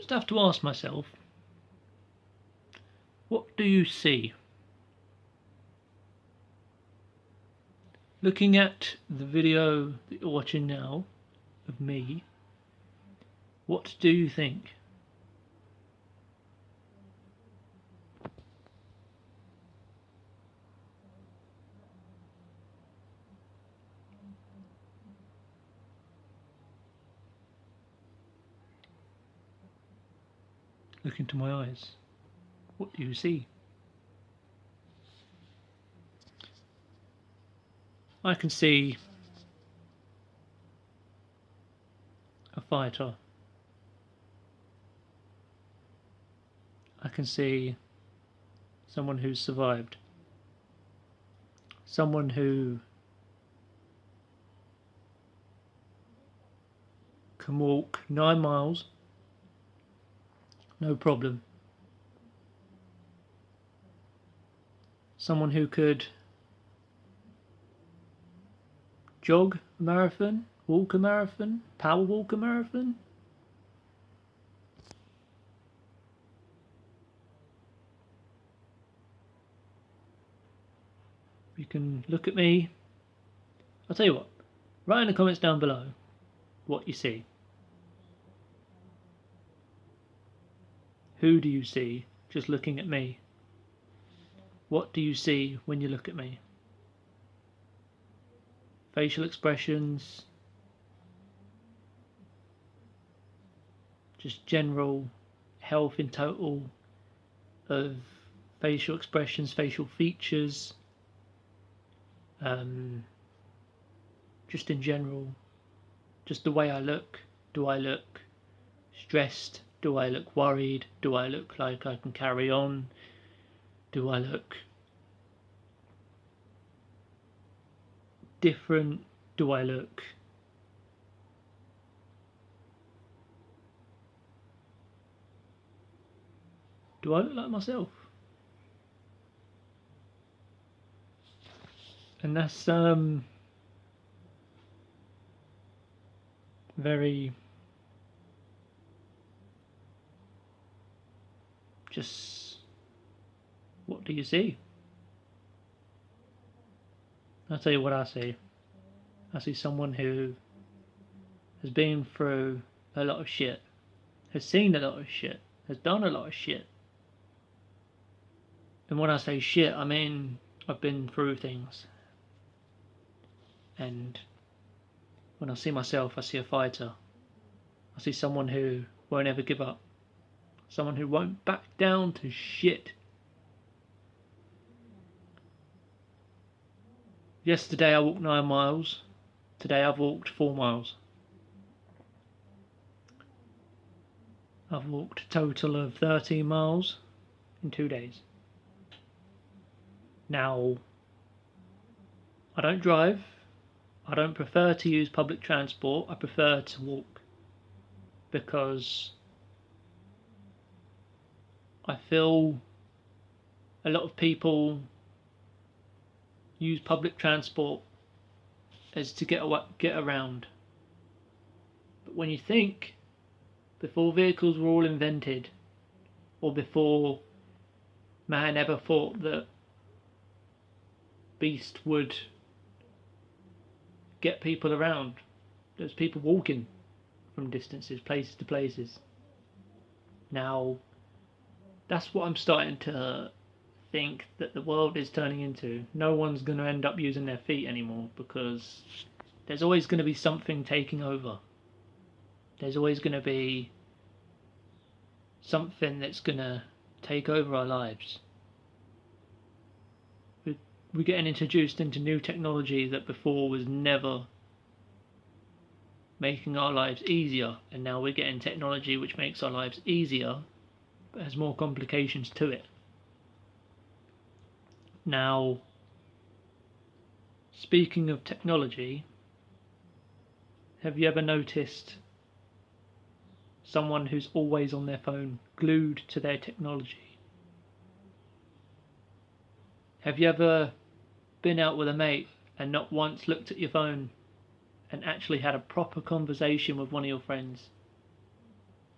just have to ask myself, what do you see? Looking at the video that you're watching now of me, what do you think? Look into my eyes. What do you see? I can see a fighter. I can see someone who's survived. Someone who can walk 9 miles, no problem. Someone who could jog a marathon, walk a marathon, power walk a marathon. You can look at me. I'll tell you what, write in the comments down below what you see. Who do you see just looking at me? What do you see when you look at me? Facial expressions, just general health in total of facial expressions, facial features, just in general, just the way I look. Do I look stressed? Do I look worried? Do I look like I can carry on? Do I look different? Do I look like myself? And that's very just, what do you see? I'll tell you what I see. I see someone who has been through a lot of shit, has seen a lot of shit, has done a lot of shit. And when I say shit, I mean I've been through things. And when I see myself, I see a fighter. I see someone who won't ever give up. Someone who won't back down to shit. Yesterday I walked 9 miles. Today I've walked 4 miles. I've walked a total of 13 miles in 2 days. Now, I don't drive. I don't prefer to use public transport. I prefer to walk because I feel a lot of people use public transport as to get around. But when you think, before vehicles were all invented, or before man ever thought that beast would get people around, there's people walking from distances, places to places. Now, that's what I'm starting to think that the world is turning into. No one's going to end up using their feet anymore because there's always going to be something taking over. There's always going to be something that's going to take over our lives. We're getting introduced into new technology that before was never making our lives easier, and now we're getting technology which makes our lives easier but has more complications to it. Now, speaking of technology, have you ever noticed someone who's always on their phone, glued to their technology? Have you ever been out with a mate and not once looked at your phone and actually had a proper conversation with one of your friends?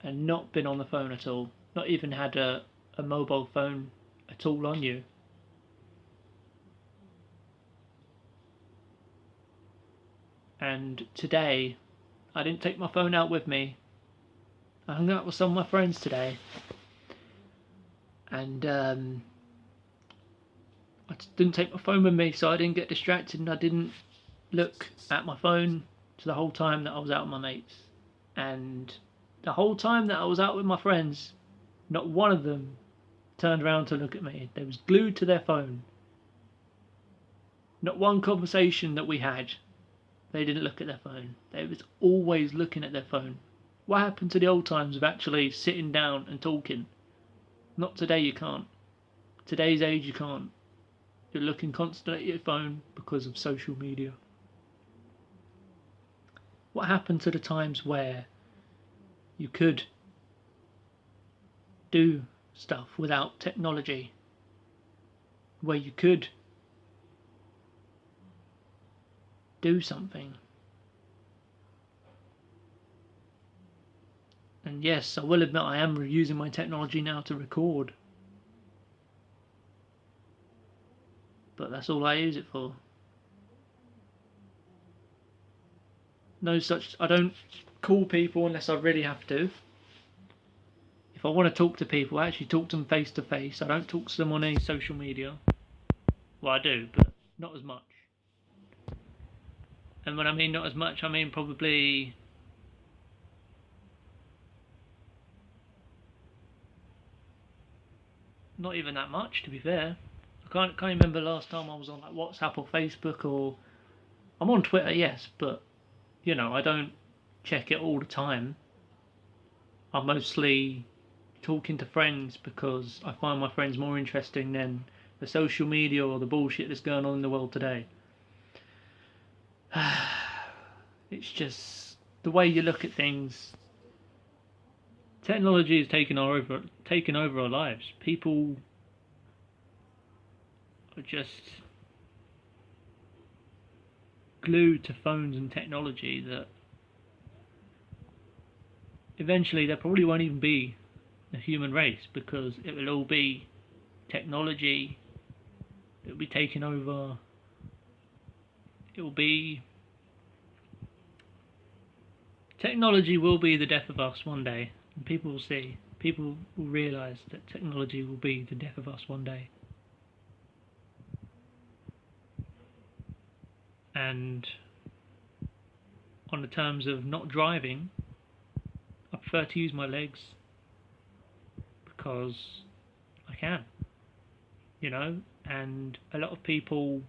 and not been on the phone at all, not even had a mobile phone at all on you. And today, I didn't take my phone out with me. I hung out with some of my friends today, and I didn't take my phone with me, so I didn't get distracted, and I didn't look at my phone for the whole time that I was out with my mates. And the whole time that I was out with my friends, not one of them turned around to look at me. They was glued to their phone. Not one conversation that we had, they didn't look at their phone. They was always looking at their phone. What happened to the old times of actually sitting down and talking? Not today, you can't. Today's age, you can't. You're looking constantly at your phone because of social media. What happened to the times where you could do stuff without technology? Where you could do something? And yes, I will admit I am using my technology now to record. But that's all I use it for. I don't call people unless I really have to. If I want to talk to people, I actually talk to them face to face. I don't talk to them on any social media. Well, I do, but not as much. And when I mean not as much, I mean probably not even that much, to be fair. I can't remember last time I was on like WhatsApp or Facebook, or I'm on Twitter, yes, but you know, I don't check it all the time. I'm mostly talking to friends because I find my friends more interesting than the social media or the bullshit that's going on in the world today. It's just the way you look at things. Technology has taken over our lives. People are just glued to phones and technology that eventually there probably won't even be a human race, because it will all be technology. It will be taken over. Technology will be the death of us one day, and people will see. People will realise that technology will be the death of us one day. And on the terms of not driving, I prefer to use my legs because I can, you know, and a lot of people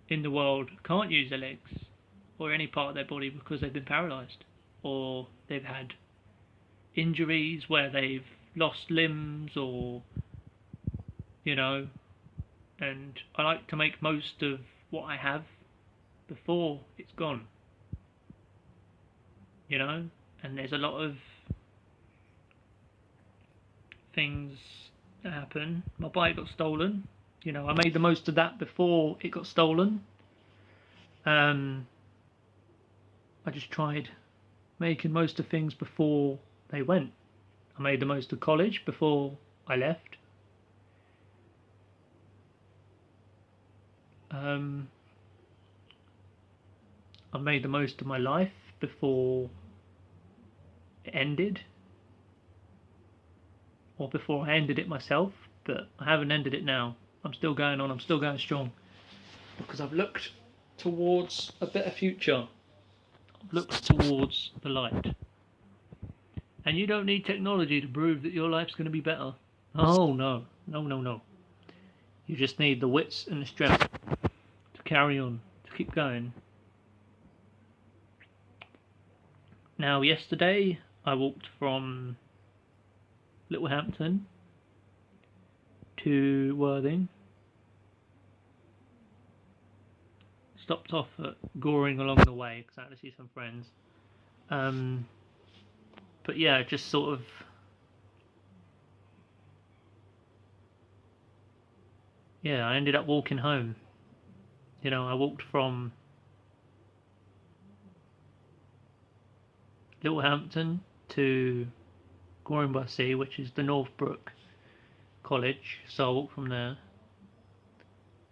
in the world can't use their legs or any part of their body because they've been paralysed, or they've had injuries where they've lost limbs, or, you know, and I like to make most of what I have before it's gone, you know. And there's a lot of things that happen. My bike got stolen, you know, I made the most of that before it got stolen. I just tried making most of things before they went. I made the most of college before I left. I made the most of my life before it ended, or before I ended it myself, but I haven't ended it now. I'm still going on, I'm still going strong, because I've looked towards a better future. I've looked towards the light. And you don't need technology to prove that your life's going to be better. Oh no, no, no, no. You just need the wits and the strength to carry on, to keep going. Now, yesterday I walked from Littlehampton to Worthing. Stopped off at Goring along the way because I had to see some friends. But yeah, just sort of I ended up walking home. You know, I walked from Littlehampton to Goring by Sea, which is the Northbrook College, so I walked from there,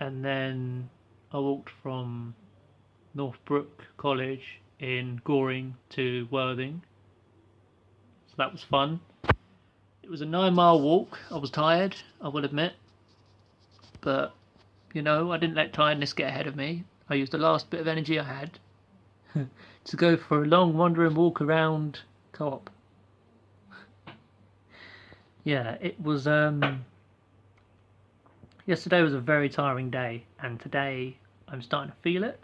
and then I walked from Northbrook College in Goring to Worthing, so that was fun. It was a 9 mile walk. I was tired, I will admit, but I didn't let tiredness get ahead of me. I used the last bit of energy I had to go for a long wandering walk around Co-op. Yeah, it was. Yesterday was a very tiring day, and today I'm starting to feel it.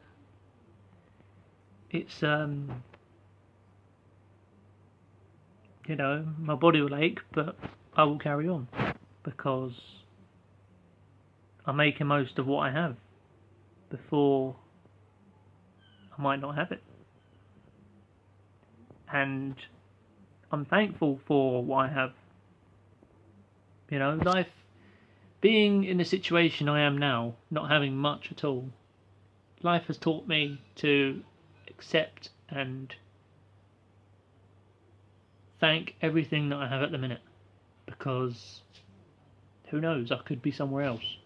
It's my body will ache, but I will carry on because I'm making most of what I have before I might not have it. And I'm thankful for what I have. Life, being in the situation I am now, not having much at all, life has taught me to accept and thank everything that I have at the minute, because who knows, I could be somewhere else,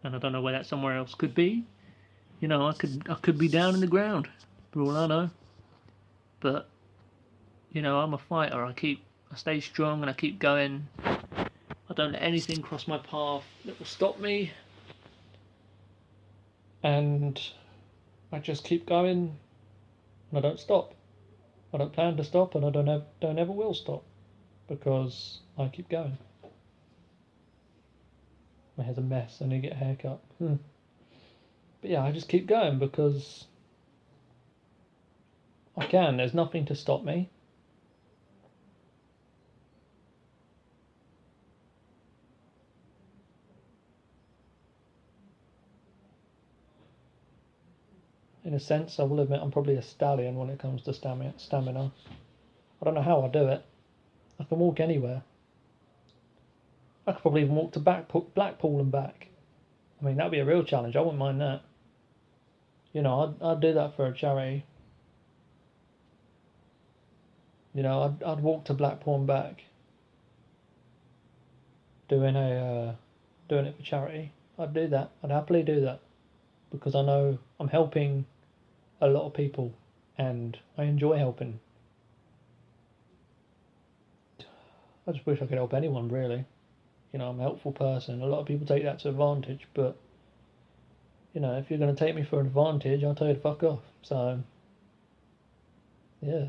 and I don't know where that somewhere else could be. I could be down in the ground for all I know, but I'm a fighter. I stay strong and I keep going. I don't let anything cross my path that will stop me, and I just keep going, and I don't stop. I don't plan to stop, and I don't ever will stop, because I keep going. My hair's a mess. I need to get a haircut. But yeah, I just keep going because I can. There's nothing to stop me. In a sense, I will admit I'm probably a stallion when it comes to stamina. I don't know how I do it. I can walk anywhere. I could probably even walk to Blackpool and back. I mean, that'd be a real challenge. I wouldn't mind that. I'd do that for a charity. I'd walk to Blackpool and back, doing it for charity. I'd do that. I'd happily do that, because I know I'm helping a lot of people, and I enjoy helping. I just wish I could help anyone, really. I'm a helpful person. A lot of people take that to advantage, but if you're going to take me for an advantage, I'll tell you to fuck off. So yeah.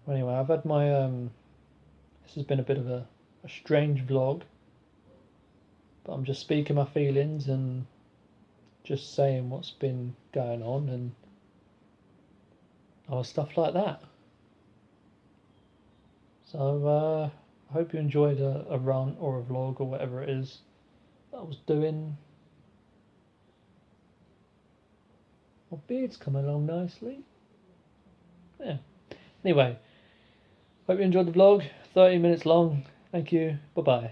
Anyway, I've had my this has been a bit of a strange vlog, but I'm just speaking my feelings and just saying what's been going on and stuff like that. So I hope you enjoyed a rant or a vlog or whatever it is that I was doing. My beard's coming along nicely. Yeah. Anyway, hope you enjoyed the vlog. 30 minutes long. Thank you. Bye bye.